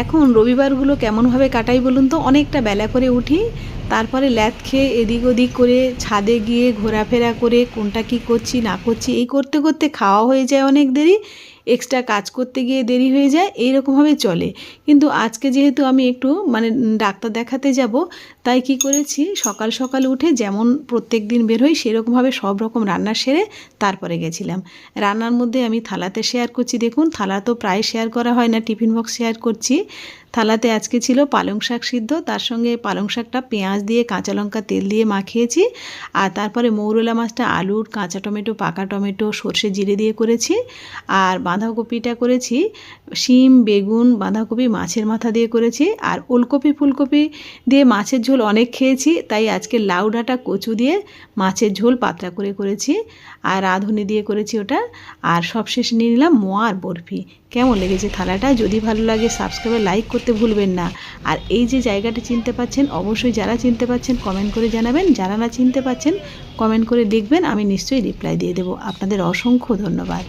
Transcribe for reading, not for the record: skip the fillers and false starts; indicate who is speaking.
Speaker 1: এখন রবিবারগুলো কেমনভাবে কাটাই বলুন তো, অনেকটা বেলা করে উঠি, তারপরে ল্যাদ খেয়ে এদিক ওদিক করে ছাদে গিয়ে ঘোরাফেরা করে কোনটা কি করছি না করছি এই করতে করতে খাওয়া হয়ে যায় অনেক দেরি, এক্সট্রা কাজ করতে গিয়ে দেরি হয়ে যায়, এইরকমভাবে চলে। কিন্তু আজকে যেহেতু আমি একটু ডাক্তার দেখাতে যাব, তাই কি করেছি, সকাল সকাল উঠে যেমন প্রত্যেক দিন বের হই সেরকমভাবে সব রকম রান্না সেরে তারপরে গেছিলাম। রান্নার মধ্যে আমি থালাতে শেয়ার করছি, দেখুন থালা তো প্রায় শেয়ার করা হয় না, টিফিন বক্স শেয়ার করছি। থালাতে আজকে ছিল পালং শাক সিদ্ধ, তার সঙ্গে পালং শাকটা পেঁয়াজ দিয়ে কাঁচা লঙ্কা তেল দিয়ে মাখিয়েছি, আর তারপরে মৌরলা মাছটা আলুর কাঁচা টমেটো পাকা টমেটো সর্ষে জিরে দিয়ে করেছি, আর বাঁধাকপিটা করেছি শিম বেগুন বাঁধাকপি মাছের মাথা দিয়ে করেছি, আর ওলকপি ফুলকপি দিয়ে মাছের ঝোল অনেক খেয়েছি, তাই আজকে লাউ ডাঁটা কচু দিয়ে মাছের ঝোল পাতলা করে করেছি, আর রাঁধুনি দিয়ে করেছি ওটা। আর সবশেষে নিয়ে নিলাম মোয়া আর বরফি। কেমন লেগেছে থালাটা? যদি ভালো লাগে সাবস্ক্রাইব লাইক করতে ভুলবেন না। আর এই যে জায়গাটি চিনতে পাচ্ছেন, অবশ্যই যারা চিনতে পাচ্ছেন কমেন্ট করে জানাবেন, যারা না চিনতে পাচ্ছেন কমেন্ট করে লিখবেন, আমি নিশ্চয়ই রিপ্লাই দিয়ে দেবো। আপনাদের অসংখ্য ধন্যবাদ।